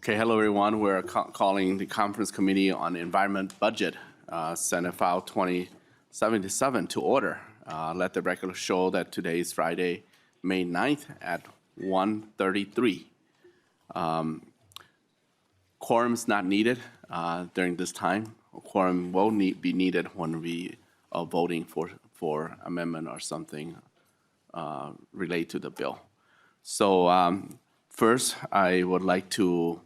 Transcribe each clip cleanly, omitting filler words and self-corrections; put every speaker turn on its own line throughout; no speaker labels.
Okay, hello everyone. We're calling the Conference Committee on Environment Budget, Senate File 2077 to order. Let the record show that today is Friday, May 9th at 1:33. Quorum is not needed during this time. Quorum will be needed when we are voting for amendment or something related to the bill. So first, I would like to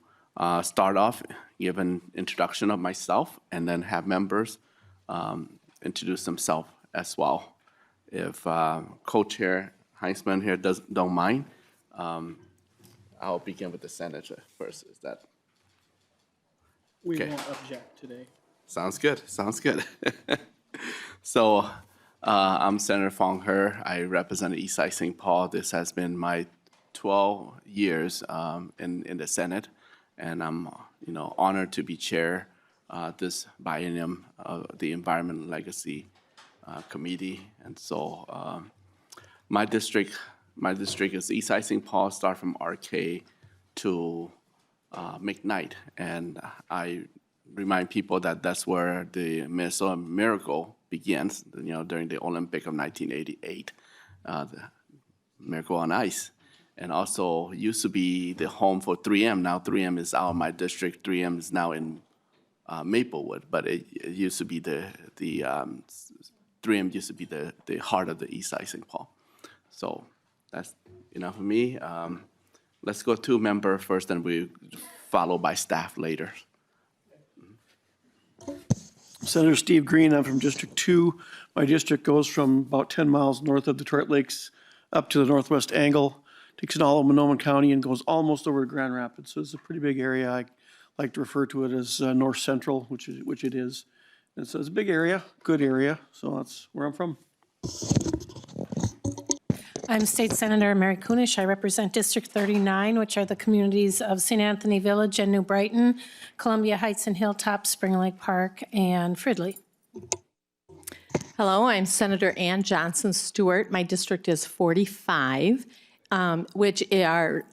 start off, give an introduction of myself, and then have members introduce themselves as well. If co-chair Heintzeman here don't mind, I'll begin with the senator first. Is that?
We
Okay.
won't object today.
Sounds good, sounds good. So I'm Senator Hawj. I represent East Side St. Paul. This has been my 12 years in the Senate, and I'm honored to be chair this biennium of the Environment Legacy Committee. And so my district is East Side St. Paul, start from RK to McKnight, and I remind people that that's where the Minnesota Miracle begins. During the Olympic of 1988, the Miracle on Ice. And also used to be the home for 3M. Now 3M is out of my district. 3M is now in Maplewood, but it used to be 3M used to be the heart of the East Side St. Paul. So that's enough of me. Let's go to member first, and we follow by staff later.
Senator Steve Green, I'm from District 2. My district goes from about 10 miles north of Detroit Lakes up to the northwest angle, takes in all of Monoman County and goes almost over to Grand Rapids. So it's a pretty big area. I like to refer to it as North Central, which it is. And so it's a big area, good area. So that's where I'm from.
I'm State Senator Mary Kunish. I represent District 39, which are the communities of St. Anthony Village and New Brighton, Columbia Heights and Hilltop, Spring Lake Park, and Fridley.
Hello, I'm Senator Ann Johnson Stewart. My district is 45, which is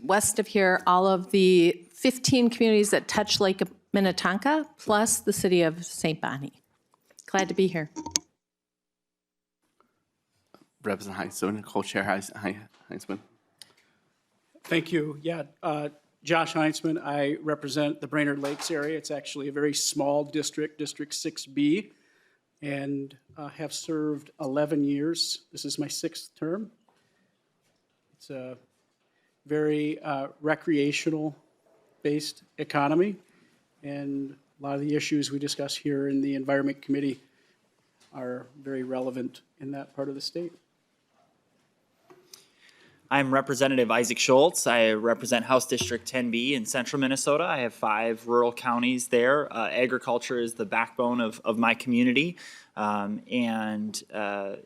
west of here, all of the 15 communities that touch Lake Minnetonka, plus the city of St. Bonnie. Glad to be here.
Representative Heintzeman, co-chair Heintzeman.
Thank you. Yeah, Josh Heintzeman. I represent the Brainerd Lakes area. It's actually a very small district, District 6B, and have served 11 years. This is my 6th term. It's a very recreational-based economy, and a lot of the issues we discuss here in the Environment Committee are very relevant in that part of the state.
I'm Representative Isaac Schultz. I represent House District 10B in central Minnesota. I have 5 rural counties there. Agriculture is the backbone of my community. In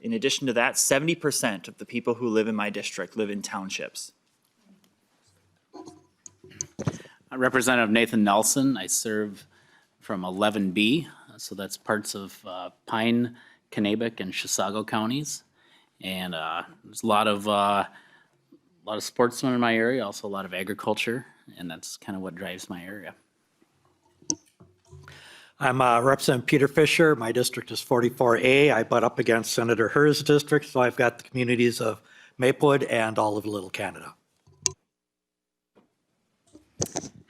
addition to that, 70% of the people who live in my district live in townships.
Representative Nathan Nelson. I serve from 11B, so that's parts of Pine, Kanabec, and Chisago counties. And there's a lot of sportsmen in my area, also a lot of agriculture, and that's kind of what drives my area.
I'm Representative Peter Fisher. My district is 44A. I butt up against Senator Hur's district, so I've got the communities of Maplewood and all of Little Canada.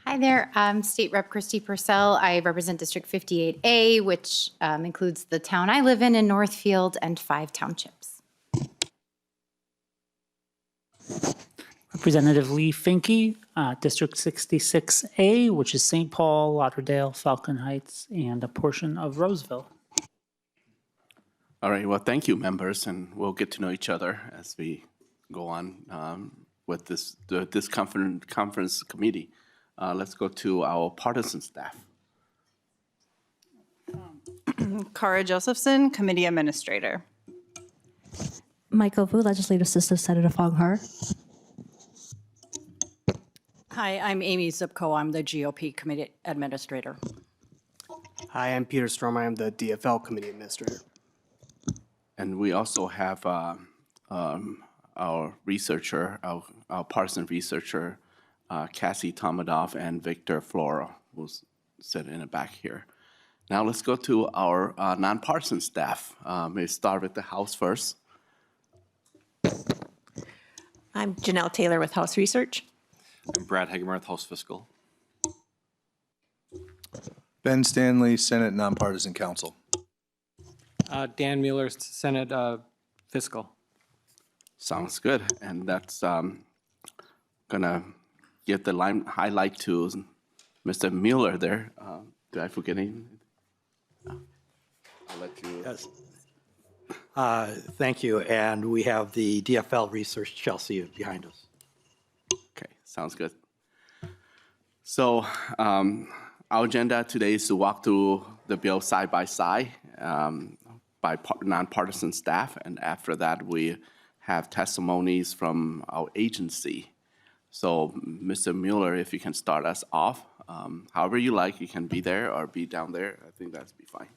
Hi there, State Rep Christy Purcell. I represent District 58A, which includes the town I live in Northfield, and 5 townships.
Representative Lee Finke, District 66A, which is St. Paul, Lauderdale, Falcon Heights, and a portion of Roseville.
All right, well, thank you, members, and we'll get to know each other as we go on with this conference committee. Let's go to our partisan staff.
Cara Josephson, Committee Administrator.
Michael Vu, Legislative Assistant Senator Hawj.
Hi, I'm Amy Zipko. I'm the GOP Committee Administrator.
Hi, I'm Peter Strom. I am the DFL Committee Administrator.
And we also have our researcher, our partisan researcher, Cassie Tomadoff and Victor Flora, who's sitting in the back here. Now let's go to our nonpartisan staff. May start with the House first.
I'm Janelle Taylor with House Research.
I'm Brad Hagemer with House Fiscal.
Ben Stanley, Senate Nonpartisan Council.
Dan Mueller, Senate Fiscal.
Sounds good. And that's gonna give the highlight to Mr. Mueller there. Did I forget anything? I'll let you.
Yes. Thank you. And we have the DFL Research Chelsea behind us.
Okay, sounds good. So our agenda today is to walk through the bill side by side by nonpartisan staff, and after that we have testimonies from our agency. So Mr. Mueller, if you can start us off, however you like, you can be there or be down there. I think that'd be fine.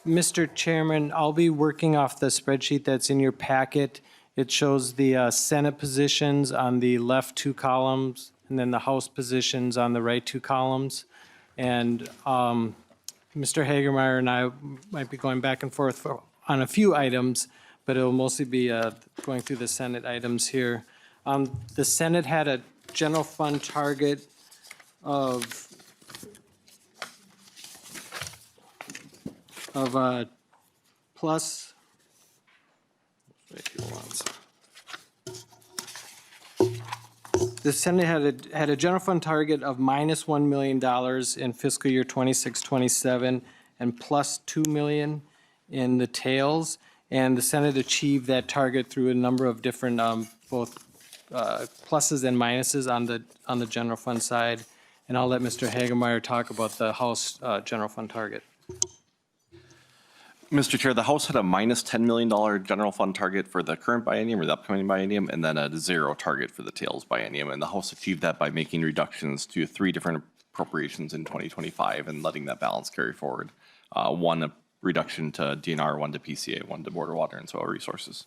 Mr. Chairman, I'll be working off the spreadsheet that's in your packet. It shows the Senate positions on the left 2 columns, and then the House positions on the right 2 columns. And Mr. Hagermeyer and I might be going back and forth on a few items, but it will mostly be going through the Senate items here. The Senate had a general fund target of plus. The Senate had a general fund target of minus $1 million in fiscal year 26-27 and plus $2 million in the tails. And the Senate achieved that target through a number of different both pluses and minuses on the general fund side. And I'll let Mr. Hagemeyer talk about the House general fund target.
Mr. Chair, the House had a minus $10 million general fund target for the current biennium or the upcoming biennium, and then a 0 target for the tails biennium. And the House achieved that by making reductions to 3 different appropriations in 2025 and letting that balance carry forward. One reduction to DNR, 1 to PCA, 1 to border water and soil resources.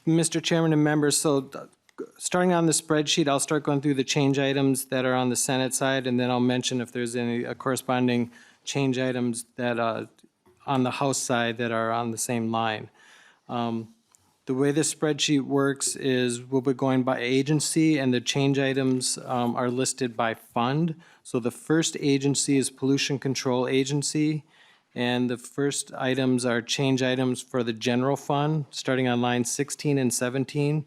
Mr. Chairman and members, so starting on the spreadsheet, I'll start going through the change items that are on the Senate side, and then I'll mention if there's any corresponding change items that on the House side that are on the same line. The way the spreadsheet works is we'll be going by agency, and the change items are listed by fund. So the first agency is Pollution Control Agency, and the first items are change items for the general fund, starting on line 16 and 17.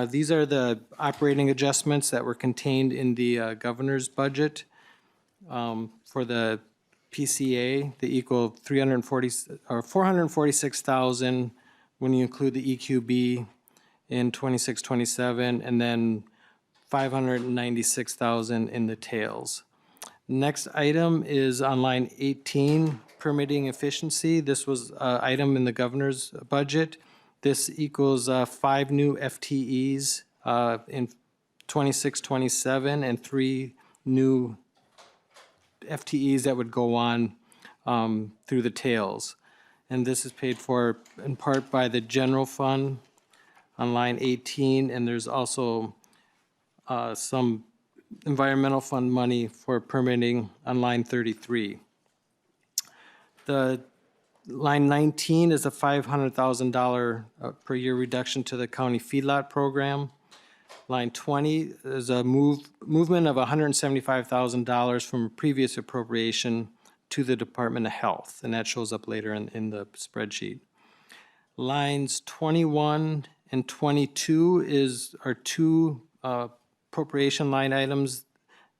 These are the operating adjustments that were contained in the governor's budget for the PCA. They equal 446,000 when you include the EQB in 26-27, and then 596,000 in the tails. Next item is on line 18, permitting efficiency. This was an item in the governor's budget. This equals 5 new FTEs in 26-27 and 3 new FTEs that would go on through the tails. And this is paid for in part by the general fund on line 18, and there's also some environmental fund money for permitting on line 33. The line 19 is a $500,000 per year reduction to the county feedlot program. Line 20 is a movement of $175,000 from a previous appropriation to the Department of Health, and that shows up later in the spreadsheet. Lines 21 and 22 are 2 appropriation line items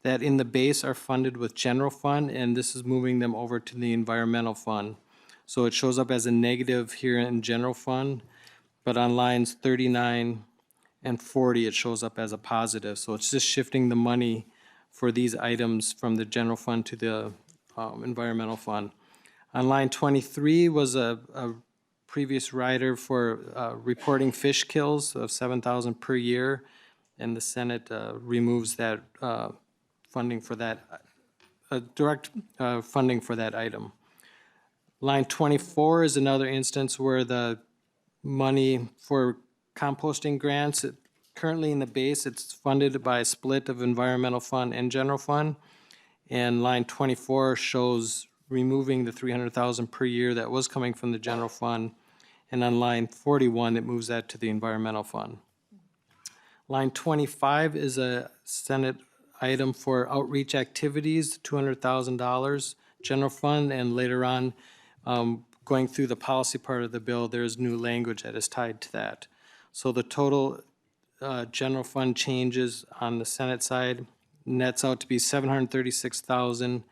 that in the base are funded with general fund, and this is moving them over to the environmental fund. So it shows up as a negative here in general fund, but on lines 39 and 40, it shows up as a positive. So it's just shifting the money for these items from the general fund to the environmental fund. On line 23 was a previous rider for reporting fish kills of $7,000 per year, and the Senate removes that funding for that, direct funding for that item. Line 24 is another instance where the money for composting grants. Currently in the base, it's funded by a split of environmental fund and general fund. And line 24 shows removing the 300,000 per year that was coming from the general fund. And on line 41, it moves that to the environmental fund. Line 25 is a Senate item for outreach activities, $200,000 general fund, and later on, going through the policy part of the bill, there's new language that is tied to that. So the total general fund changes on the Senate side nets out to be $736,000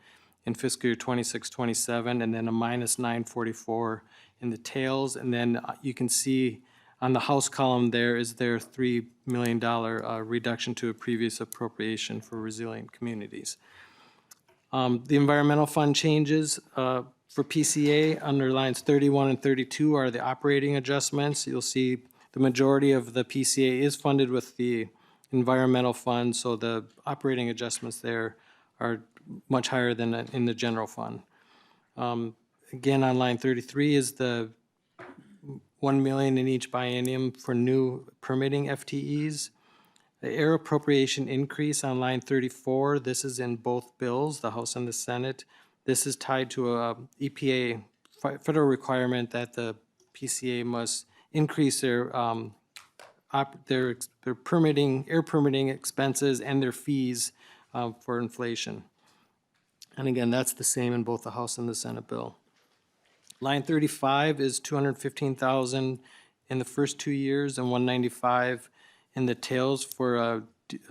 in fiscal year 26-27, and then a minus 944 in the tails. And then you can see on the House column there is their $3 million reduction to a previous appropriation for resilient communities. The environmental fund changes for PCA under lines 31 and 32 are the operating adjustments. You'll see the majority of the PCA is funded with the environmental fund, so the operating adjustments there are much higher than in the general fund. Again, on line 33 is the $1 million in each biennium for new permitting FTEs. The air appropriation increase on line 34, this is in both bills, the House and the Senate. This is tied to a EPA federal requirement that the PCA must increase their permitting, air permitting expenses and their fees for inflation. And again, that's the same in both the House and the Senate bill. Line 35 is $215,000 in the first 2 years and $195 in the tails for a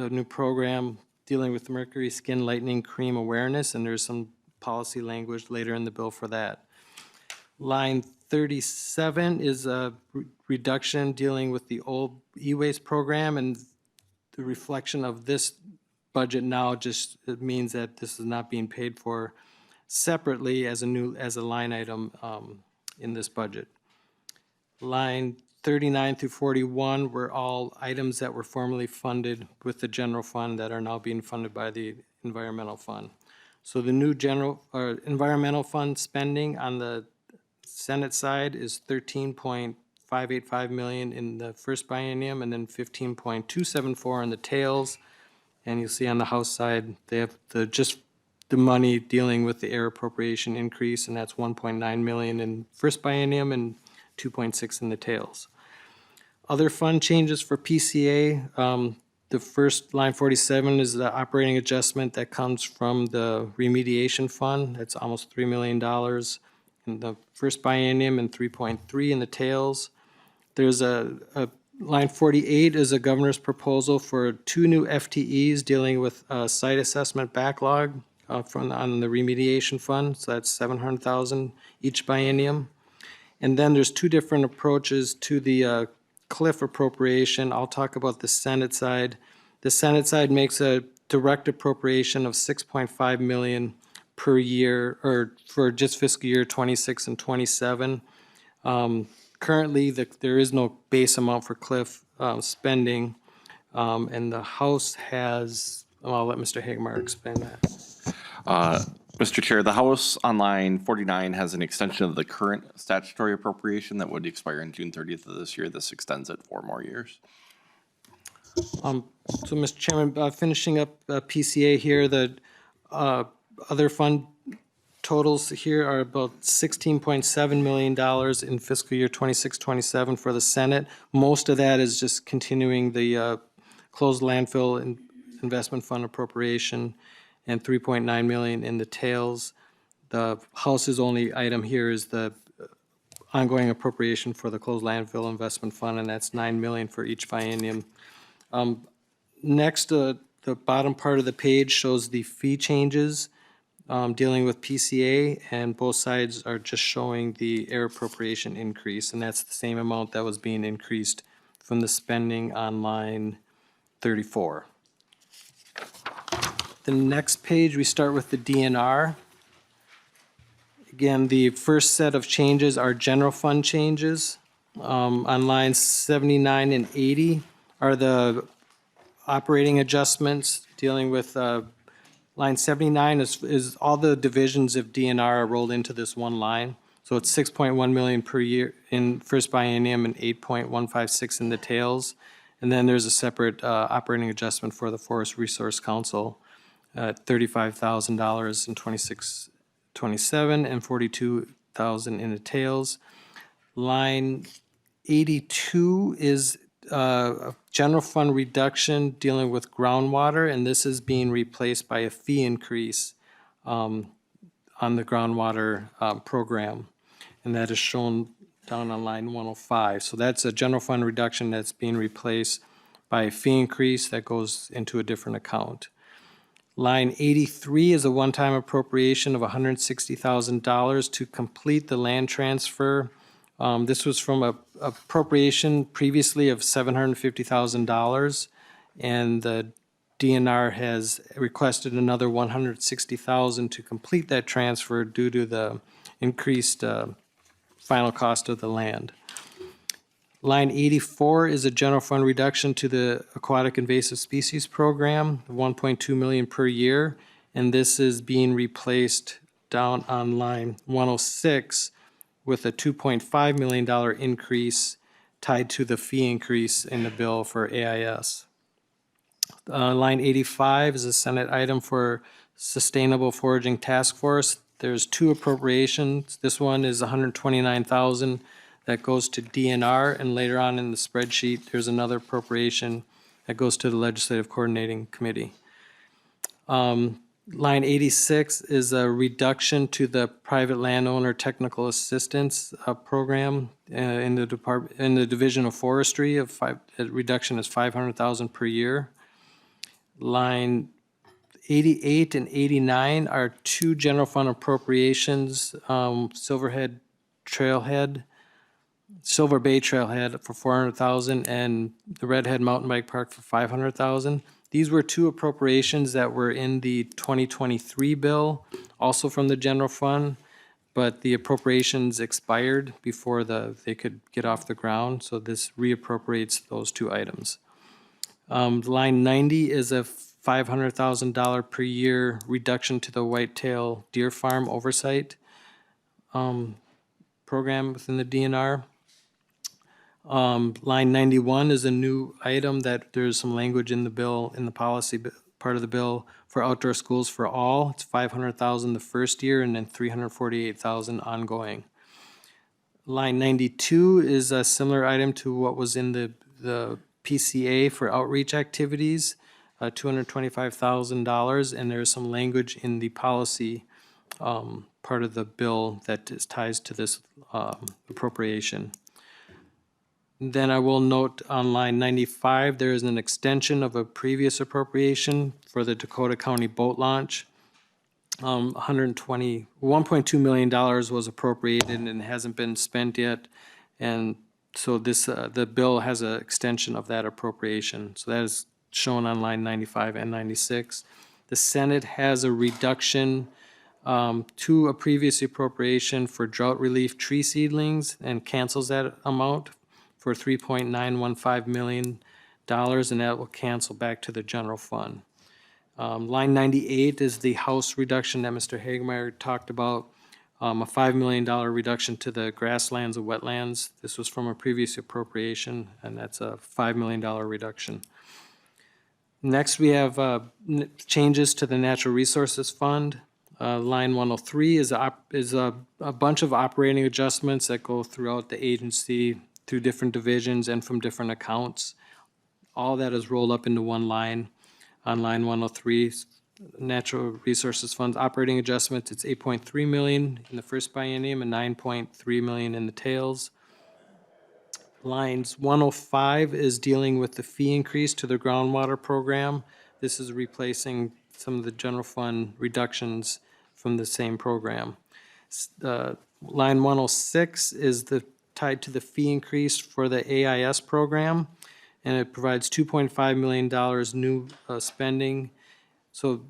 new program dealing with mercury skin lightening cream awareness, and there's some policy language later in the bill for that. Line 37 is a reduction dealing with the old e-waste program, and the reflection of this budget now just means that this is not being paid for separately as a line item in this budget. Line 39 through 41 were all items that were formerly funded with the general fund that are now being funded by the environmental fund. So the new environmental fund spending on the Senate side is $13.585 million in the first biennium, and then $15.274 in the tails. And you'll see on the House side, they have just the money dealing with the air appropriation increase, and that's $1.9 million in first biennium and $2.6 in the tails. Other fund changes for PCA, the first line 47 is the operating adjustment that comes from the remediation fund. That's almost $3 million in the first biennium and 3.3 in the tails. There's a line 48 is a governor's proposal for 2 new FTEs dealing with site assessment backlog on the remediation fund. So that's $700,000 each biennium. And then there's 2 different approaches to the CLIF appropriation. I'll talk about the Senate side. The Senate side makes a direct appropriation of $6.5 million per year, or for just fiscal year 26 and 27. Currently, there is no base amount for CLIF spending, and the House has, I'll let Mr. Hagemeyer explain that.
Mr. Chair, the House on line 49 has an extension of the current statutory appropriation that would expire on June 30th of this year. This extends it 4 more years.
So, Mr. Chairman, finishing up PCA here, the other fund totals here are about $16.7 million in fiscal year 26-27 for the Senate. Most of that is just continuing the closed landfill investment fund appropriation, and $3.9 million in the tails. The House's only item here is the ongoing appropriation for the closed landfill investment fund, and that's $9 million for each biennium. Next, the bottom part of the page shows the fee changes dealing with PCA, and both sides are just showing the air appropriation increase, and that's the same amount that was being increased from the spending on line 34. The next page, we start with the DNR. Again, the first set of changes are general fund changes. On lines 79 and 80 are the operating adjustments dealing with line 79 is all the divisions of DNR are rolled into this one line. So it's 6.1 million per year in first biennium and 8.156 in the tails. And then there's a separate operating adjustment for the Forest Resource Council at $35,000 in 26-27 and $42,000 in the tails. Line 82 is a general fund reduction dealing with groundwater, and this is being replaced by a fee increase on the groundwater program. And that is shown down on line 105. So that's a general fund reduction that's being replaced by a fee increase that goes into a different account. Line 83 is a one-time appropriation of $160,000 to complete the land transfer. This was from a appropriation previously of $750,000, and the DNR has requested another $160,000 to complete that transfer due to the increased final cost of the land. Line 84 is a general fund reduction to the Aquatic Invasive Species Program, 1.2 million per year, and this is being replaced down on line 106 with a $2.5 million increase tied to the fee increase in the bill for AIS. Line 85 is a Senate item for Sustainable Foraging Task Force. There's two appropriations. This one is $129,000 that goes to DNR, and later on in the spreadsheet, there's another appropriation that goes to the Legislative Coordinating Committee. Line 86 is a reduction to the private landowner technical assistance program in the Division of Forestry. The reduction is $500,000 per year. Line 88 and 89 are two general fund appropriations, Silver Bay Trailhead for $400,000 and the Redhead Mountain Bike Park for $500,000. These were two appropriations that were in the 2023 bill, also from the general fund, but the appropriations expired before they could get off the ground, so this reappropriates those two items. Line 90 is a $500,000 per year reduction to the Whitetail Deer Farm Oversight program within the DNR. Line 91 is a new item that there's some language in the bill, in the policy part of the bill, for outdoor schools for all. It's $500,000 the first year and then $348,000 ongoing. Line 92 is a similar item to what was in the PCA for outreach activities, $225,000, and there's some language in the policy part of the bill that ties to this appropriation. Then I will note on line 95, there is an extension of a previous appropriation for the Dakota County boat launch. $1.2 million was appropriated and hasn't been spent yet. And so this the bill has an extension of that appropriation. So that is shown on line 95 and 96. The Senate has a reduction to a previous appropriation for drought relief tree seedlings and cancels that amount for $3.915 million, and that will cancel back to the general fund. Line 98 is the House reduction that Mr. Hagemeyer talked about, a $5 million reduction to the grasslands and wetlands. This was from a previous appropriation, and that's a $5 million reduction. Next, we have changes to the Natural Resources Fund. Line 103 is a bunch of operating adjustments that go throughout the agency through different divisions and from different accounts. All that is rolled up into one line. On line 103, Natural Resources Funds operating adjustments, it's $8.3 million in the first biennium and $9.3 million in the tails. Lines 105 is dealing with the fee increase to the groundwater program. This is replacing some of the general fund reductions from the same program. Line 106 is tied to the fee increase for the AIS program, and it provides $2.5 million new spending. So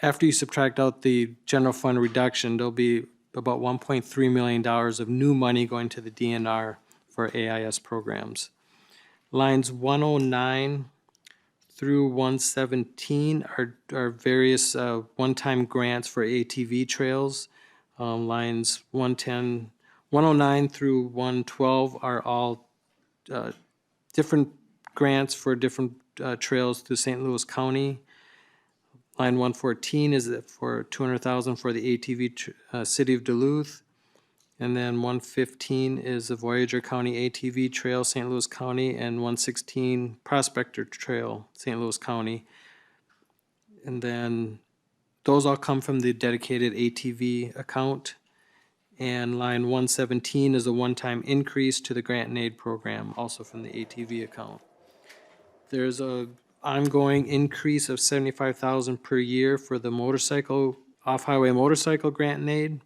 after you subtract out the general fund reduction, there'll be about $1.3 million of new money going to the DNR for AIS programs. Lines 109 through 117 are various one-time grants for ATV trails. Lines 110, 109 through 112 are all different grants for different trails through St. Louis County. Line 114 is for $200,000 for the ATV City of Duluth. And then 115 is the Voyager County ATV Trail, St. Louis County, and 116 Prospector Trail, St. Louis County. And then those all come from the dedicated ATV account. And line 117 is a one-time increase to the grant and aid program, also from the ATV account. There's a ongoing increase of $75,000 per year for the motorcycle, off-highway motorcycle grant and aid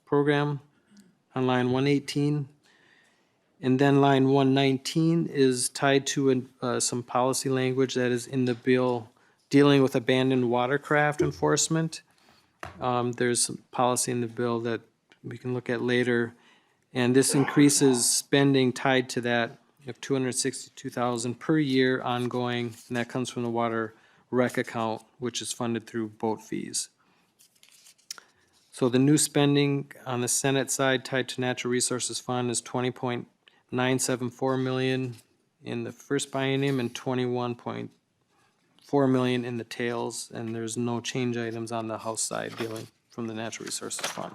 program on line 118. And then line 119 is tied to some policy language that is in the bill dealing with abandoned watercraft enforcement. There's some policy in the bill that we can look at later. And this increases spending tied to that of $262,000 per year ongoing, and that comes from the water rec account, which is funded through boat fees. So the new spending on the Senate side tied to Natural Resources Fund is $20.974 million in the first biennium and $21.4 million in the tails, and there's no change items on the House side dealing from the Natural Resources Fund.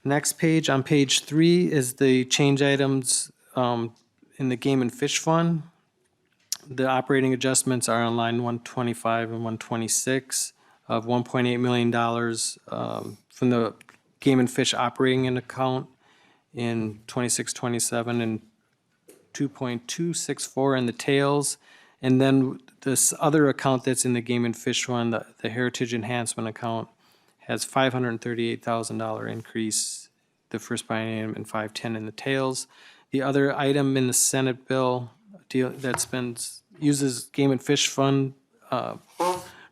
Next page, on page 3, is the change items in the Game and Fish Fund. The operating adjustments are on line 125 and 126 of $1.8 million from the Game and Fish operating account in 26-27 and 2.264 in the tails. And then this other account that's in the Game and Fish Fund, the Heritage Enhancement account, has $538,000 increase the first biennium and $510 in the tails. The other item in the Senate bill uses Game and Fish Fund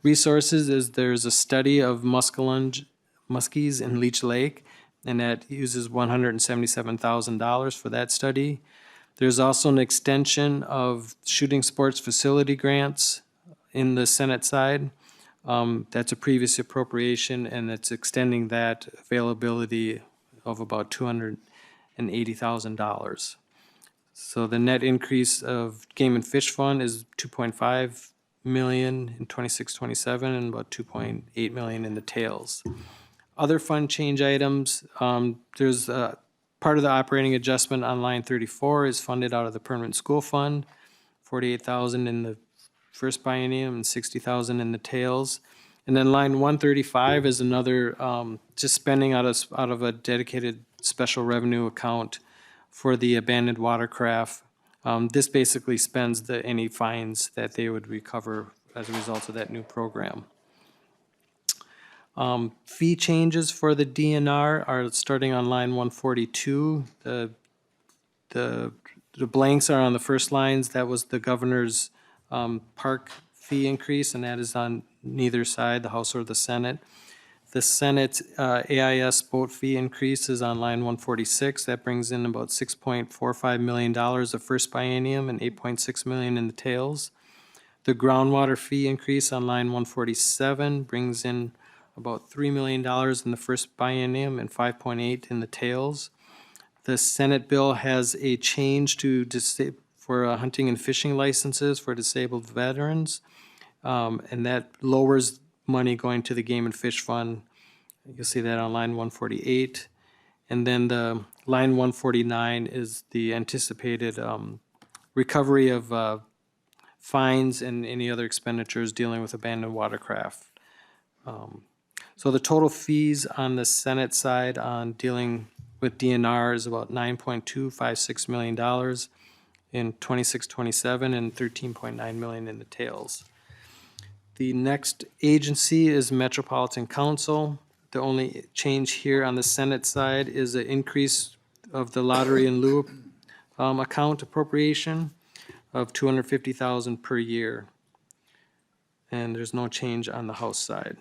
resources is there's a study of muskies in Leech Lake, and that uses $177,000 for that study. There's also an extension of shooting sports facility grants in the Senate side. That's a previous appropriation, and it's extending that availability of about $280,000. So the net increase of Game and Fish Fund is $2.5 million in 26-27 and about $2.8 million in the tails. Other fund change items, there's part of the operating adjustment on line 34 is funded out of the Permanent School Fund, $48,000 in the first biennium and $60,000 in the tails. And then line 135 is another just spending out of a dedicated special revenue account for the abandoned watercraft. This basically spends any fines that they would recover as a result of that new program. Fee changes for the DNR are starting on line 142. The blanks are on the first lines. That was the governor's park fee increase, and that is on neither side, the House or the Senate. The Senate AIS boat fee increase is on line 146. That brings in about $6.45 million the first biennium and $8.6 million in the tails. The groundwater fee increase on line 147 brings in about $3 million in the first biennium and $5.8 in the tails. The Senate bill has a change for hunting and fishing licenses for disabled veterans, and that lowers money going to the Game and Fish Fund. You'll see that on line 148. And then the line 149 is the anticipated recovery of fines and any other expenditures dealing with abandoned watercraft. So the total fees on the Senate side on dealing with DNR is about $9.256 million in 26-27 and $13.9 million in the tails. The next agency is Metropolitan Council. The only change here on the Senate side is an increase of the lottery in lieu account appropriation of $250,000 per year. And there's no change on the House side.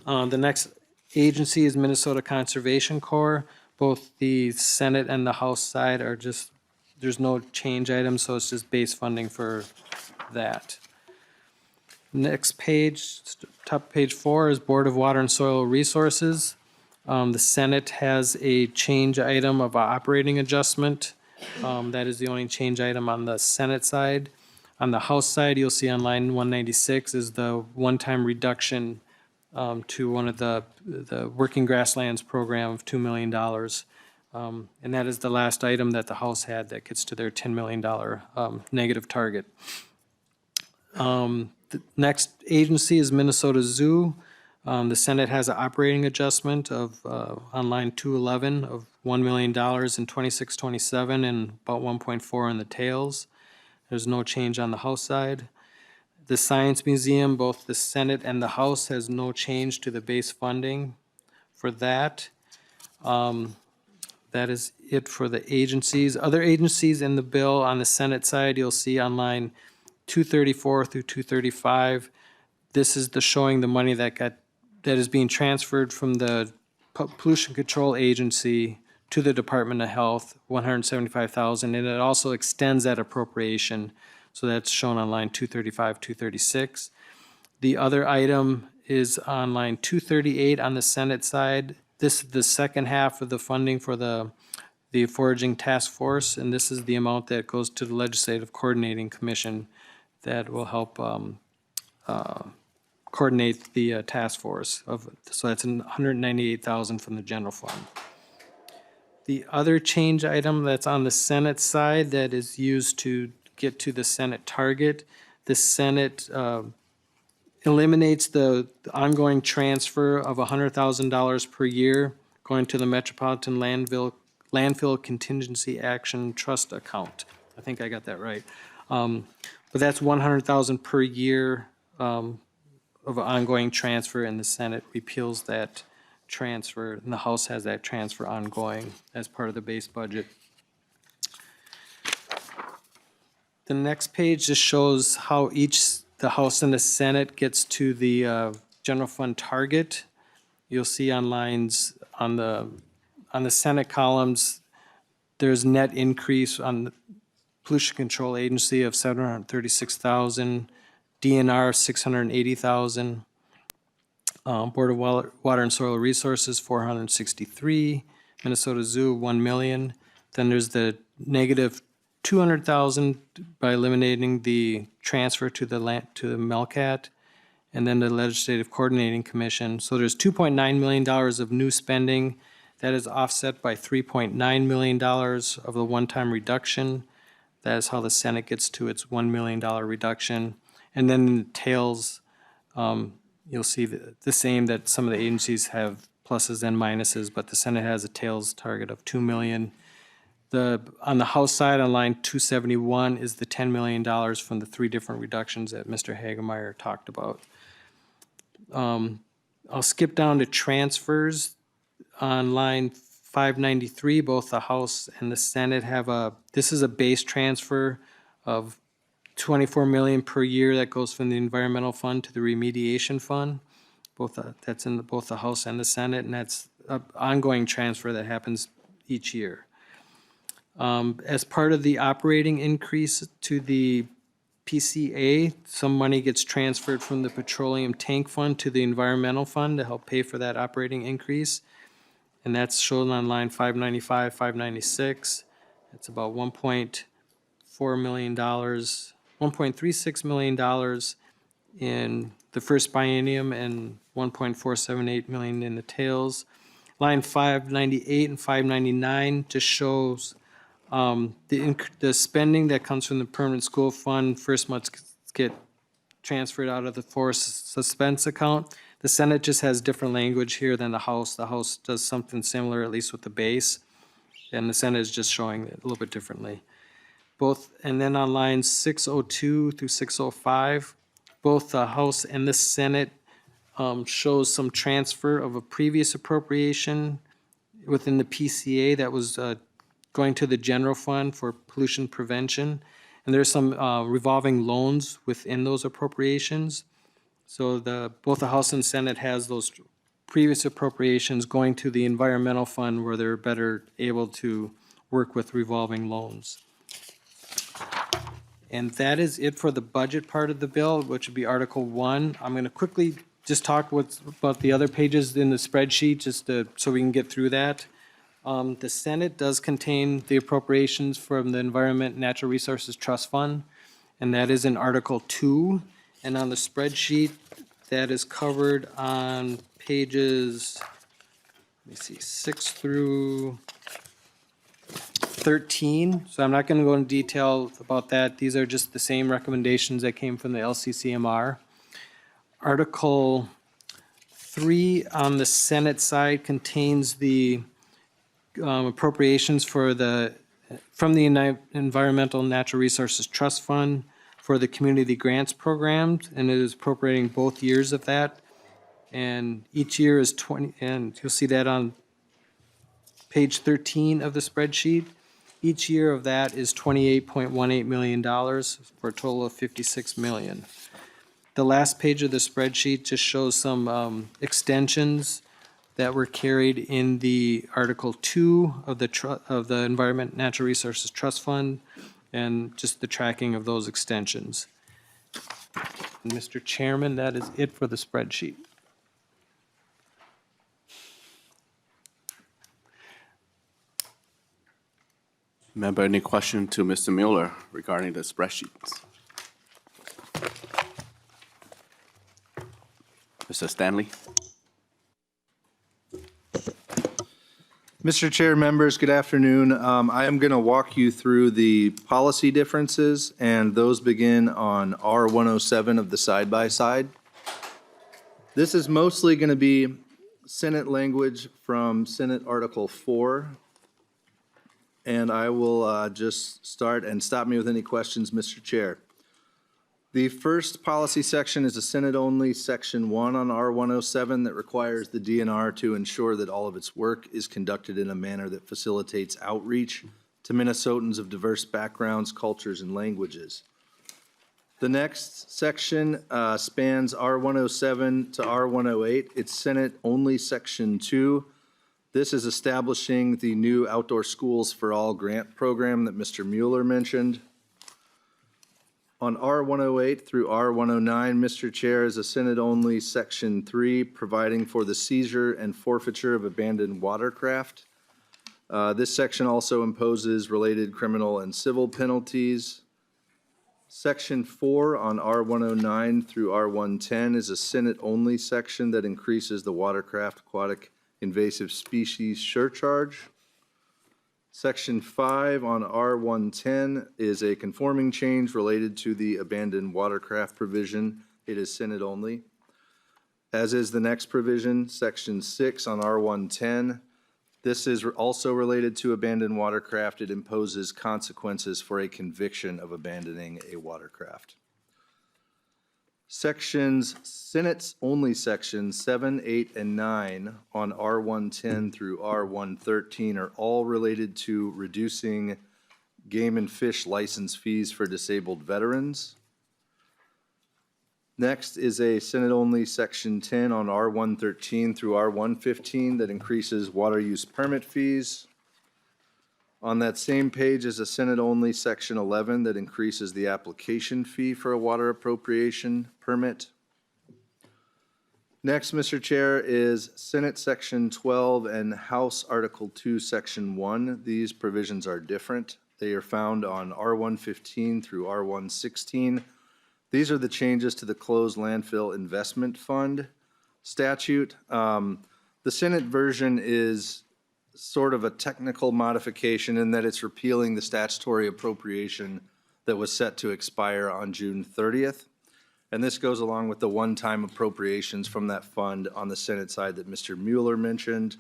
The next agency is Minnesota Conservation Corps. Both the Senate and the House side are just, there's no change items, so it's just base funding for that. Next page, top page 4 is Board of Water and Soil Resources. The Senate has a change item of operating adjustment. That is the only change item on the Senate side. On the House side, you'll see on line 196 is the one-time reduction to one of the Working Grasslands program of $2 million. And that is the last item that the House had that gets to their $10 million negative target. The next agency is Minnesota Zoo. The Senate has an operating adjustment of, on line 211, of $1 million in 2627 and about 1.4 in the tails. There's no change on the House side. The Science Museum, both the Senate and the House, has no change to the base funding for that. That is it for the agencies. Other agencies in the bill on the Senate side, you'll see on line 234 through 235. This is the showing the money that is being transferred from the Pollution Control Agency to the Department of Health, $175,000, and it also extends that appropriation. So that's shown on line 235, 236. The other item is on line 238 on the Senate side. This is the second half of the funding for the foraging task force, and this is the amount that goes to the Legislative Coordinating Commission that will help coordinate the task force. So that's $198,000 from the general fund. The other change item that's on the Senate side that is used to get to the Senate target, the Senate eliminates the ongoing transfer of $100,000 per year going to the Metropolitan Landfill Contingency Action Trust account. I think I got that right. But that's $100,000 per year of ongoing transfer, and the Senate repeals that transfer, and the House has that transfer ongoing as part of the base budget. The next page just shows how the House and the Senate gets to the general fund target. You'll see on lines on the Senate columns, there's net increase on the Pollution Control Agency of $736,000, DNR $680,000, Board of Water and Soil Resources $463,000, Minnesota Zoo $1 million. Then there's the negative $200,000 by eliminating the transfer to the Melcat, and then the Legislative Coordinating Commission. So there's $2.9 million of new spending. That is offset by $3.9 million of the one-time reduction. That is how the Senate gets to its $1 million reduction. And then in the tails, you'll see the same, that some of the agencies have pluses and minuses, but the Senate has a tails target of $2 million. On the House side, on line 271, is the $10 million from the three different reductions that Mr. Hagemeyer talked about. I'll skip down to transfers. On line 593, both the House and the Senate have this is a base transfer of $24 million per year that goes from the environmental fund to the remediation fund. That's in both the House and the Senate, and that's an ongoing transfer that happens each year. As part of the operating increase to the PCA, some money gets transferred from the petroleum tank fund to the environmental fund to help pay for that operating increase. And that's shown on line 595, 596. It's about $1.4 million, $1.36 million in the first biennium and $1.478 million in the tails. Line 598 and 599 just shows the spending that comes from the permanent school fund first must get transferred out of the forced suspense account. The Senate just has different language here than the House. The House does something similar, at least with the base, and the Senate is just showing it a little bit differently. And then on lines 602 through 605, both the House and the Senate shows some transfer of a previous appropriation within the PCA that was going to the general fund for pollution prevention. And there's some revolving loans within those appropriations. So both the House and Senate has those previous appropriations going to the environmental fund where they're better able to work with revolving loans. And that is it for the budget part of the bill, which would be Article 1. I'm going to quickly just talk about the other pages in the spreadsheet, so we can get through that. The Senate does contain the appropriations from the Environment and Natural Resources Trust Fund, and that is in Article 2. And on the spreadsheet, that is covered on pages, let me see, 6 through 13. So I'm not going to go into detail about that. These are just the same recommendations that came from the LCCMR. Article 3 on the Senate side contains the appropriations from the Environmental and Natural Resources Trust Fund for the community grants programs, and it is appropriating both years of that. And each year is 20, and you'll see that on page 13 of the spreadsheet. Each year of that is $28.18 million for a total of $56 million. The last page of the spreadsheet just shows some extensions that were carried in the Article 2 of the Environment and Natural Resources Trust Fund, and just the tracking of those extensions. And Mr. Chairman, that is it for the spreadsheet.
Member, any question to Mr. Mueller regarding the spreadsheets? Mr. Stanley?
Mr. Chair, members, good afternoon. I am going to walk you through the policy differences, and those begin on R107 of the side-by-side. This is mostly going to be Senate language from Senate Article 4. And I will just start, and stop me with any questions, Mr. Chair. The first policy section is a Senate-only Section 1 on R107 that requires the DNR to ensure that all of its work is conducted in a manner that facilitates outreach to Minnesotans of diverse backgrounds, cultures, and languages. The next section spans R107 to R108. It's Senate-only Section 2. This is establishing the new Outdoor Schools for All grant program that Mr. Mueller mentioned. On R108 through R109, Mr. Chair, is a Senate-only Section 3, providing for the seizure and forfeiture of abandoned watercraft. This section also imposes related criminal and civil penalties. Section 4 on R109 through R110 is a Senate-only section that increases the watercraft aquatic invasive species surcharge. Section 5 on R110 is a conforming change related to the abandoned watercraft provision. It is Senate only. As is the next provision, Section 6 on R110. This is also related to abandoned watercraft. It imposes consequences for a conviction of abandoning a watercraft. Senate's only sections 7, 8, and 9 on R110 through R113 are all related to reducing game and fish license fees for disabled veterans. Next is a Senate-only Section 10 on R113 through R115 that increases water use permit fees. On that same page is a Senate-only Section 11 that increases the application fee for a water appropriation permit. Next, Mr. Chair, is Senate Section 12 and House Article 2, Section 1. These provisions are different. They are found on R115 through R116. These are the changes to the closed landfill investment fund statute. The Senate version is sort of a technical modification in that it's repealing the statutory appropriation that was set to expire on June 30th. And this goes along with the one-time appropriations from that fund on the Senate side that Mr. Mueller mentioned.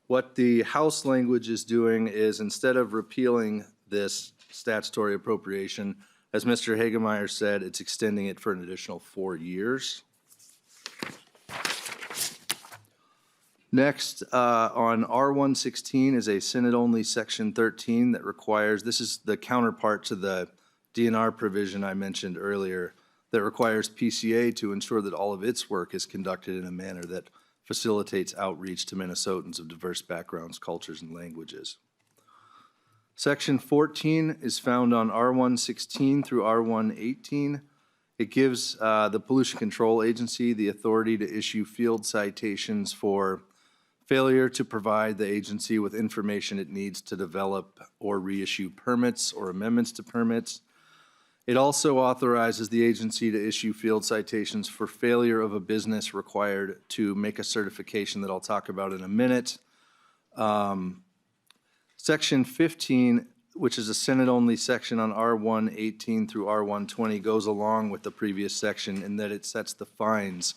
What the House language is doing is, instead of repealing this statutory appropriation, as Mr. Hagemeyer said, it's extending it for an additional 4 years. Next, on R116 is a Senate-only Section 13 that requires, this is the counterpart to the DNR provision I mentioned earlier, that requires PCA to ensure that all of its work is conducted in a manner that facilitates outreach to Minnesotans of diverse backgrounds, cultures, and languages. Section 14 is found on R116 through R118. It gives the Pollution Control Agency the authority to issue field citations for failure to provide the agency with information it needs to develop or reissue permits or amendments to permits. It also authorizes the agency to issue field citations for failure of a business required to make a certification that I'll talk about in a minute. Section 15, which is a Senate-only section on R118 through R120, goes along with the previous section in that it sets the fines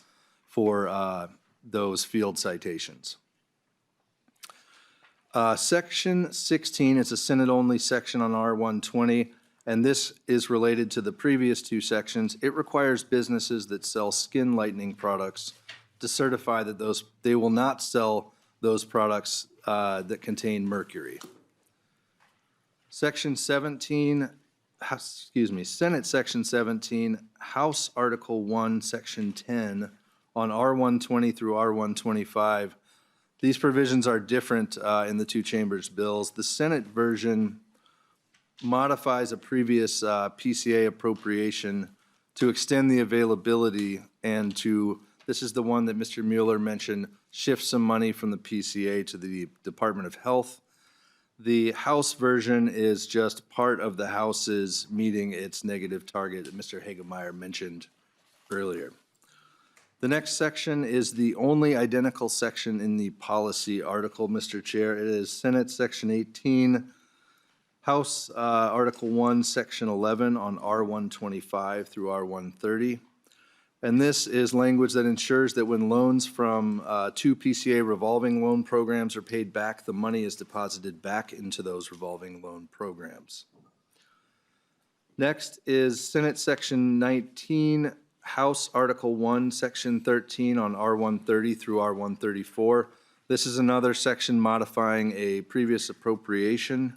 for those field citations. Section 16 is a Senate-only section on R120, and this is related to the previous two sections. It requires businesses that sell skin lightening products to certify that they will not sell those products that contain mercury. Section 17, Senate Section 17, House Article 1, Section 10 on R120 through R125. These provisions are different in the two chambers' bills. The Senate version modifies a previous PCA appropriation to extend the availability and to, this is the one that Mr. Mueller mentioned, shift some money from the PCA to the Department of Health. The House version is just part of the House's meeting its negative target that Mr. Hagemeyer mentioned earlier. The next section is the only identical section in the policy article, Mr. Chair. It is Senate Section 18, House Article 1, Section 11 on R125 through R130. And this is language that ensures that when loans from two PCA revolving loan programs are paid back, the money is deposited back into those revolving loan programs. Next is Senate Section 19, House Article 1, Section 13 on R130 through R134. This is another section modifying a previous appropriation.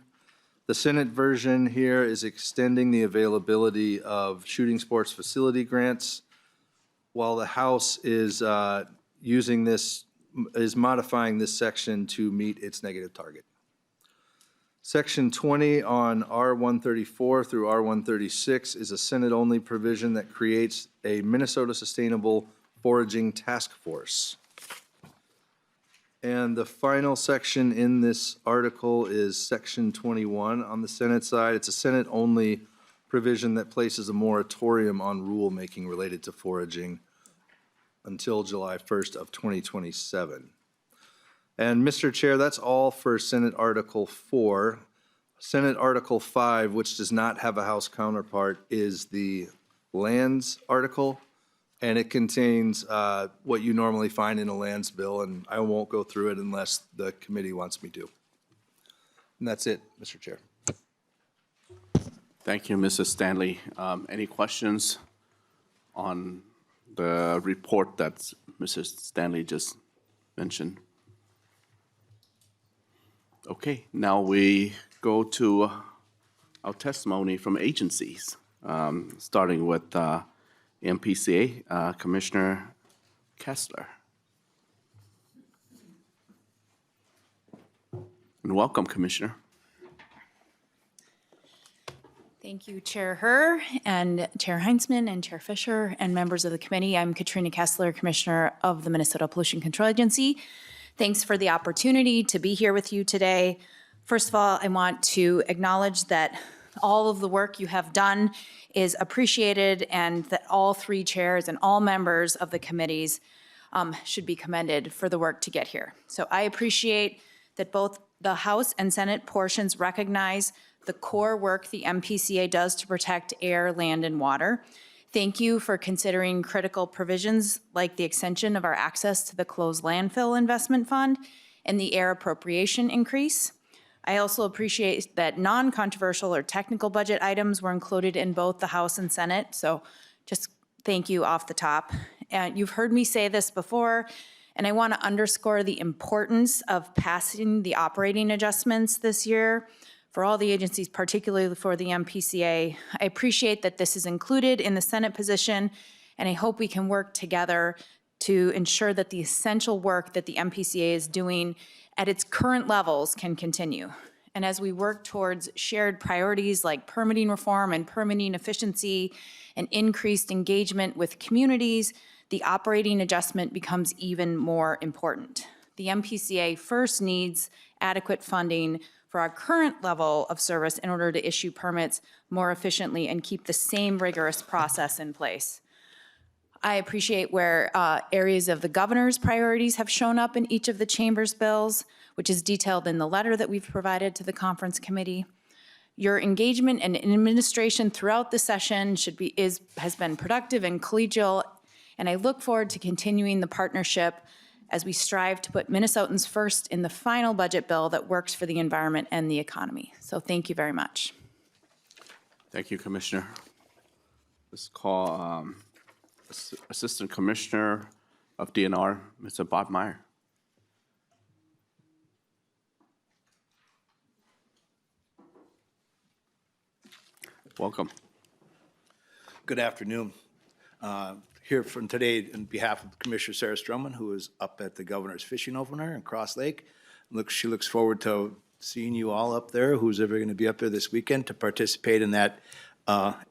The Senate version here is extending the availability of shooting sports facility grants, while the House is modifying this section to meet its negative target. Section 20 on R134 through R136 is a Senate-only provision that creates a Minnesota Sustainable Foraging Task Force. And the final section in this article is Section 21 on the Senate side. It's a Senate-only provision that places a moratorium on rulemaking related to foraging until July 1st of 2027. And Mr. Chair, that's all for Senate Article 4. Senate Article 5, which does not have a House counterpart, is the lands article, and it contains what you normally find in a lands bill, and I won't go through it unless the committee wants me to. And that's it, Mr. Chair.
Thank you, Mrs. Stanley. Any questions on the report that Mrs. Stanley just mentioned? Okay, now we go to our testimony from agencies, starting with MPCA, Commissioner Kessler. And welcome, Commissioner.
Thank you, Chair Herr and Chair Heintzeman and Chair Fisher and members of the committee. I'm Katrina Kessler, Commissioner of the Minnesota Pollution Control Agency. Thanks for the opportunity to be here with you today. First of all, I want to acknowledge that all of the work you have done is appreciated and that all three chairs and all members of the committees should be commended for the work to get here. So I appreciate that both the House and Senate portions recognize the core work the MPCA does to protect air, land, and water. Thank you for considering critical provisions like the extension of our access to the closed landfill investment fund and the air appropriation increase. I also appreciate that non-controversial or technical budget items were included in both the House and Senate, so just thank you off the top. And you've heard me say this before, and I want to underscore the importance of passing the operating adjustments this year for all the agencies, particularly for the MPCA. I appreciate that this is included in the Senate position, and I hope we can work together to ensure that the essential work that the MPCA is doing at its current levels can continue. And as we work towards shared priorities like permitting reform and permitting efficiency and increased engagement with communities, the operating adjustment becomes even more important. The MPCA first needs adequate funding for our current level of service in order to issue permits more efficiently and keep the same rigorous process in place. I appreciate where areas of the governor's priorities have shown up in each of the chamber's bills, which is detailed in the letter that we've provided to the conference committee. Your engagement and administration throughout the session has been productive and collegial, and I look forward to continuing the partnership as we strive to put Minnesotans first in the final budget bill that works for the environment and the economy. So thank you very much.
Thank you, Commissioner. Let's call Assistant Commissioner of DNR, Mr. Bob Meyer. Welcome.
Good afternoon. Here from today on behalf of Commissioner Sarah Stroman, who is up at the Governor's Fishing Opener in Cross Lake. She looks forward to seeing you all up there, who's ever going to be up there this weekend to participate in that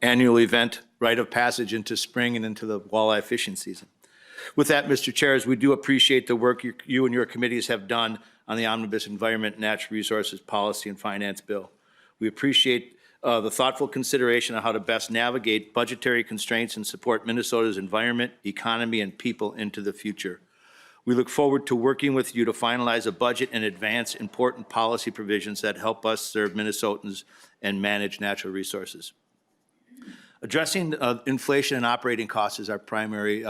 annual event, rite of passage into spring and into the walleye fishing season. With that, Mr. Chairs, we do appreciate the work you and your committees have done on the Omnibus Environment, Natural Resources Policy and Finance Bill. We appreciate the thoughtful consideration of how to best navigate budgetary constraints and support Minnesota's environment, economy, and people into the future. We look forward to working with you to finalize a budget and advance important policy provisions that help us serve Minnesotans and manage natural resources. Addressing inflation and operating costs is our primary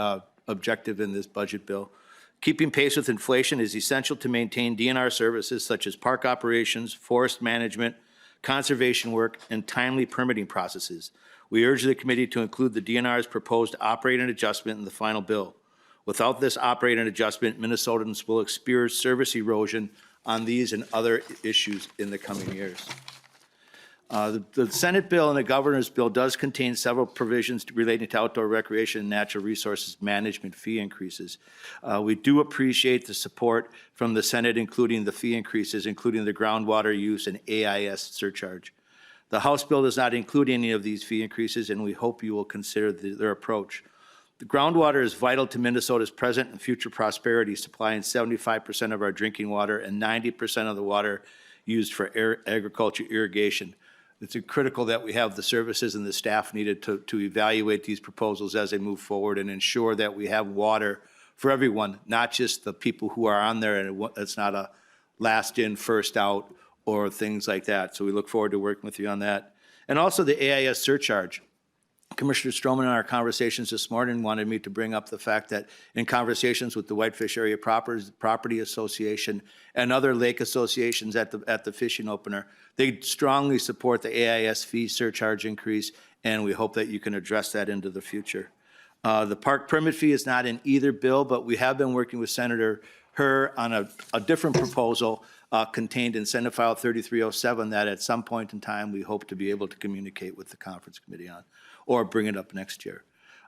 objective in this budget bill. Keeping pace with inflation is essential to maintain DNR services such as park operations, forest management, conservation work, and timely permitting processes. We urge the committee to include the DNR's proposed operating adjustment in the final bill. Without this operating adjustment, Minnesotans will experience service erosion on these and other issues in the coming years. The Senate bill and the governor's bill does contain several provisions relating to outdoor recreation and natural resources management fee increases. We do appreciate the support from the Senate, including the fee increases, including the groundwater use and AIS surcharge. The House bill does not include any of these fee increases, and we hope you will consider their approach. The groundwater is vital to Minnesota's present and future prosperity, supplying 75% of our drinking water and 90% of the water used for agriculture irrigation. It's critical that we have the services and the staff needed to evaluate these proposals as they move forward and ensure that we have water for everyone, not just the people who are on there, and it's not a last in, first out, or things like that. So we look forward to working with you on that. And also the AIS surcharge. Commissioner Stroman in our conversations this morning wanted me to bring up the fact that in conversations with the Whitefish Area Property Association and other lake associations at the fishing opener, they strongly support the AIS fee surcharge increase, and we hope that you can address that into the future. The park permit fee is not in either bill, but we have been working with Senator Herr on a different proposal contained in Senate File 3307 that at some point in time we hope to be able to communicate with the conference committee on, or bring it up next year.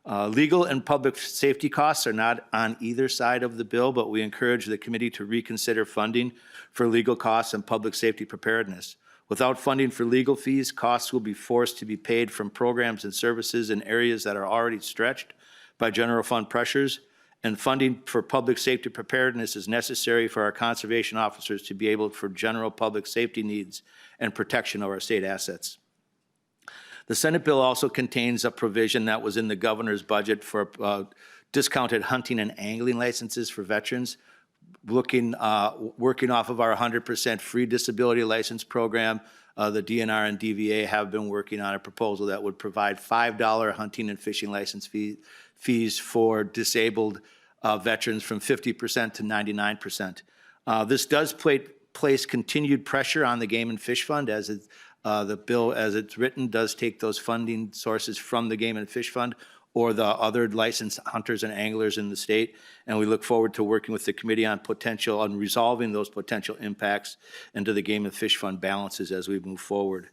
Legal and public safety costs are not on either side of the bill, but we encourage the committee to reconsider funding for legal costs and public safety preparedness. Without funding for legal fees, costs will be forced to be paid from programs and services in areas that are already stretched by general fund pressures, and funding for public safety preparedness is necessary for our conservation officers to be able for general public safety needs and protection of our state assets. The Senate bill also contains a provision that was in the governor's budget for discounted hunting and angling licenses for veterans. Working off of our 100% free disability license program, the DNR and DVA have been working on a proposal that would provide $5 hunting and fishing license fees for disabled veterans from 50% to 99%. This does place continued pressure on the Game and Fish Fund, as the bill as it's written does take those funding sources from the Game and Fish Fund or the other licensed hunters and anglers in the state. And we look forward to working with the committee on resolving those potential impacts into the Game and Fish Fund balances as we move forward.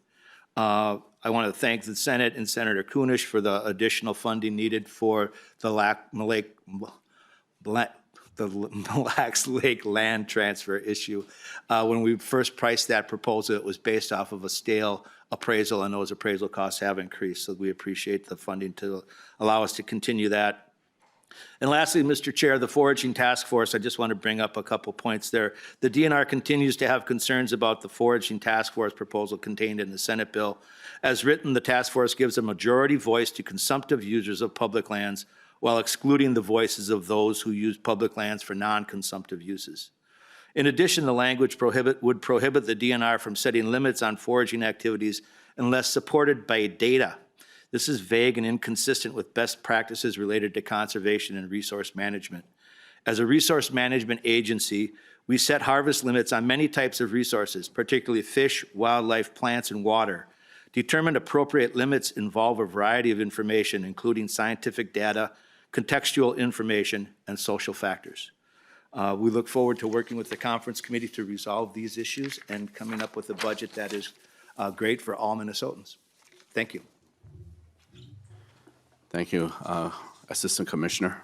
I want to thank the Senate and Senator Kunish for the additional funding needed for the the Mille Lacs Lake land transfer issue. When we first priced that proposal, it was based off of a stale appraisal, and those appraisal costs have increased, so we appreciate the funding to allow us to continue that. And lastly, Mr. Chair, the foraging task force, I just want to bring up a couple points there. The DNR continues to have concerns about the foraging task force proposal contained in the Senate bill. As written, the task force gives a majority voice to consumptive users of public lands while excluding the voices of those who use public lands for non-consumptive uses. In addition, the language would prohibit the DNR from setting limits on foraging activities unless supported by data. This is vague and inconsistent with best practices related to conservation and resource management. As a resource management agency, we set harvest limits on many types of resources, particularly fish, wildlife, plants, and water. Determined appropriate limits involve a variety of information, including scientific data, contextual information, and social factors. We look forward to working with the conference committee to resolve these issues and coming up with a budget that is great for all Minnesotans. Thank you.
Thank you, Assistant Commissioner.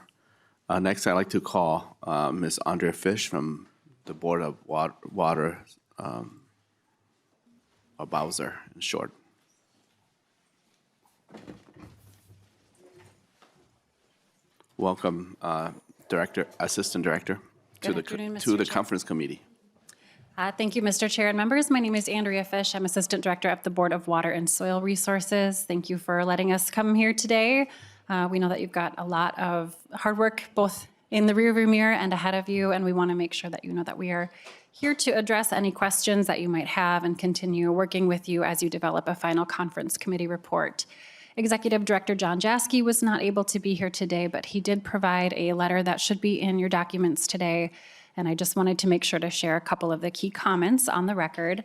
Next, I'd like to call Ms. Andrea Fish from the Board of Water, or Bowser in short. Welcome, Assistant Director, to the Conference Committee.
Thank you, Mr. Chair and members. My name is Andrea Fish. I'm Assistant Director at the Board of Water and Soil Resources. Thank you for letting us come here today. We know that you've got a lot of hard work both in the rearview mirror and ahead of you, and we want to make sure that you know that we are here to address any questions that you might have and continue working with you as you develop a final conference committee report. Executive Director John Jaski was not able to be here today, but he did provide a letter that should be in your documents today. And I just wanted to make sure to share a couple of the key comments on the record.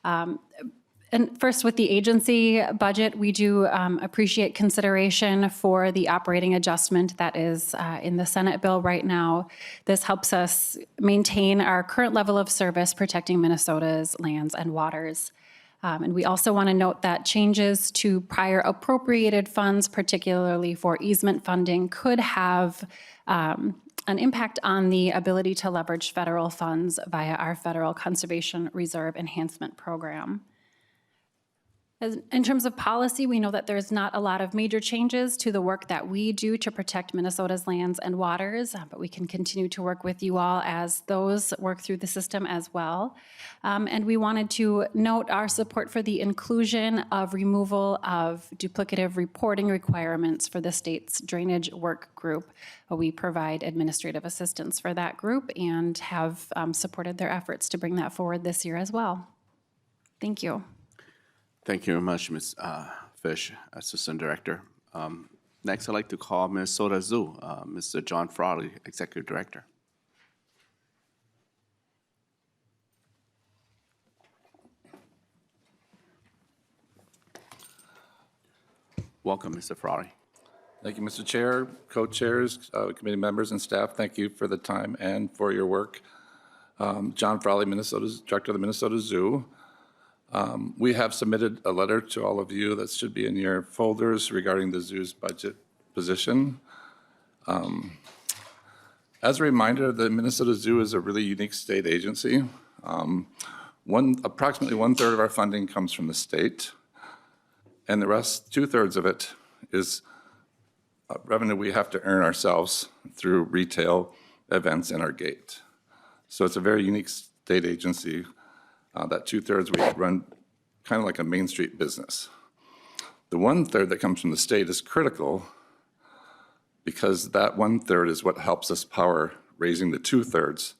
And first, with the agency budget, we do appreciate consideration for the operating adjustment that is in the Senate bill right now. This helps us maintain our current level of service protecting Minnesota's lands and waters. And we also want to note that changes to prior appropriated funds, particularly for easement funding, could have an impact on the ability to leverage federal funds via our Federal Conservation Reserve Enhancement Program. In terms of policy, we know that there's not a lot of major changes to the work that we do to protect Minnesota's lands and waters, but we can continue to work with you all as those work through the system as well. And we wanted to note our support for the inclusion of removal of duplicative reporting requirements for the state's drainage work group. We provide administrative assistance for that group and have supported their efforts to bring that forward this year as well. Thank you.
Thank you very much, Ms. Fish, Assistant Director. Next, I'd like to call Minnesota Zoo, Mr. John Frawley, Executive Director. Welcome, Mr. Frawley.
Thank you, Mr. Chair, co-chairs, committee members, and staff. Thank you for the time and for your work. John Frawley, Director of the Minnesota Zoo. We have submitted a letter to all of you that should be in your folders regarding the zoo's budget position. As a reminder, the Minnesota Zoo is a really unique state agency. Approximately 1/3 of our funding comes from the state, and the rest, 2/3 of it, is revenue we have to earn ourselves through retail events in our gate. So it's a very unique state agency. That 2/3 we run kind of like a Main Street business. The 1/3 that comes from the state is critical because that 1/3 is what helps us power raising the 2/3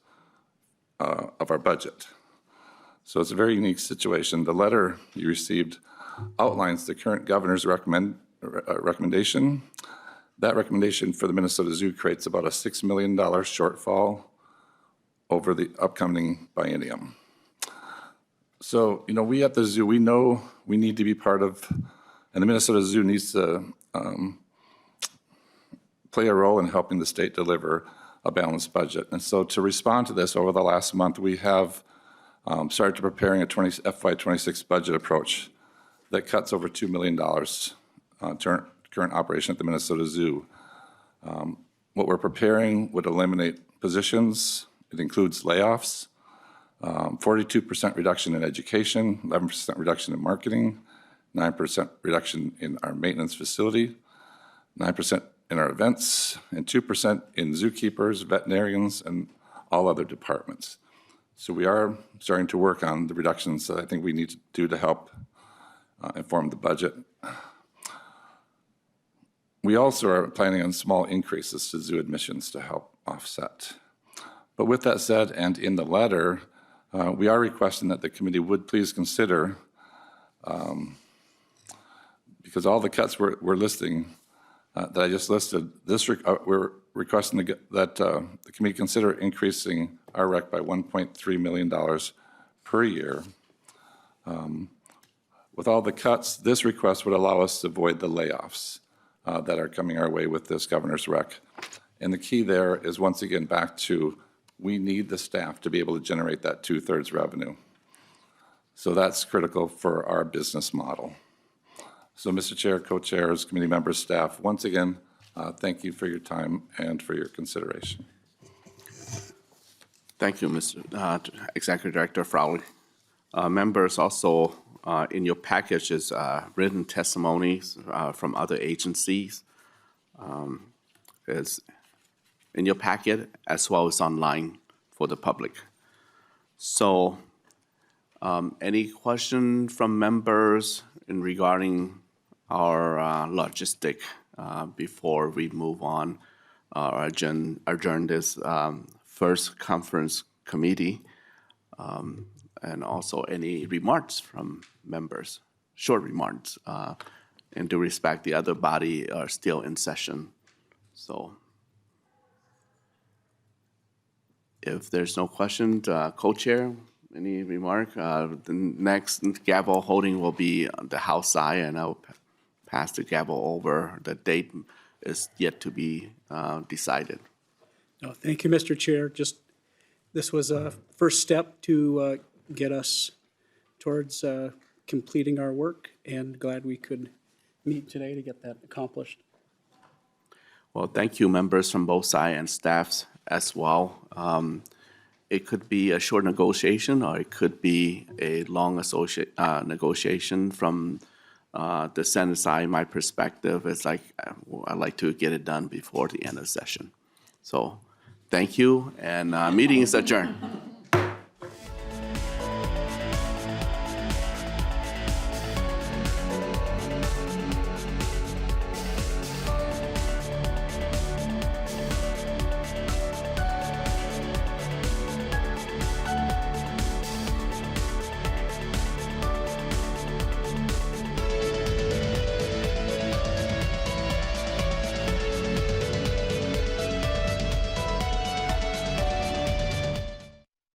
of our budget. So it's a very unique situation. The letter you received outlines the current governor's recommendation. That recommendation for the Minnesota Zoo creates about a $6 million shortfall over the upcoming biennium. So, we at the zoo, we know we need to be part of, and the Minnesota Zoo needs to play a role in helping the state deliver a balanced budget. And so to respond to this, over the last month, we have started preparing a FY26 budget approach that cuts over $2 million to current operation at the Minnesota Zoo. what we're preparing would eliminate positions. It includes layoffs, 42% reduction in education, 11% reduction in marketing, 9% reduction in our maintenance facility, 9% in our events, and 2% in zookeepers, veterinarians, and all other departments. So we are starting to work on the reductions that I think we need to do to help inform the budget. We also are planning on small increases to zoo admissions to help offset. But with that said, and in the letter, we are requesting that the committee would please consider, because all the cuts we're listing, that I just listed, we're requesting that the committee consider increasing our rec by $1.3 million per year. With all the cuts, this request would allow us to avoid the layoffs that are coming our way with this governor's rec. And the key there is, once again, back to we need the staff to be able to generate that 2/3 revenue. So that's critical for our business model. So, Mr. Chair, co-chairs, committee members, staff, once again, thank you for your time and for your consideration.
Thank you, Mr. Executive Director Frowley. Members, also in your package is written testimonies from other agencies. Is in your packet as well as online for the public. So, any question from members in regarding our logistic before we move on or adjourn this first conference committee, and also any remarks from members, short remarks, and to respect the other body are still in session. So if there's no question, co-chair, any remark? The next gavel holding will be on the House side, and I'll pass the gavel over. The date is yet to be decided.
No, thank you, Mr. Chair. Just, this was a first step to get us towards completing our work, and glad we could meet today to get that accomplished.
Well, thank you, members from both sides and staffs as well. It could be a short negotiation, or it could be a long negotiation. From the Senate side, my perspective is like, I'd like to get it done before the end of the session. So thank you, and meeting is adjourned.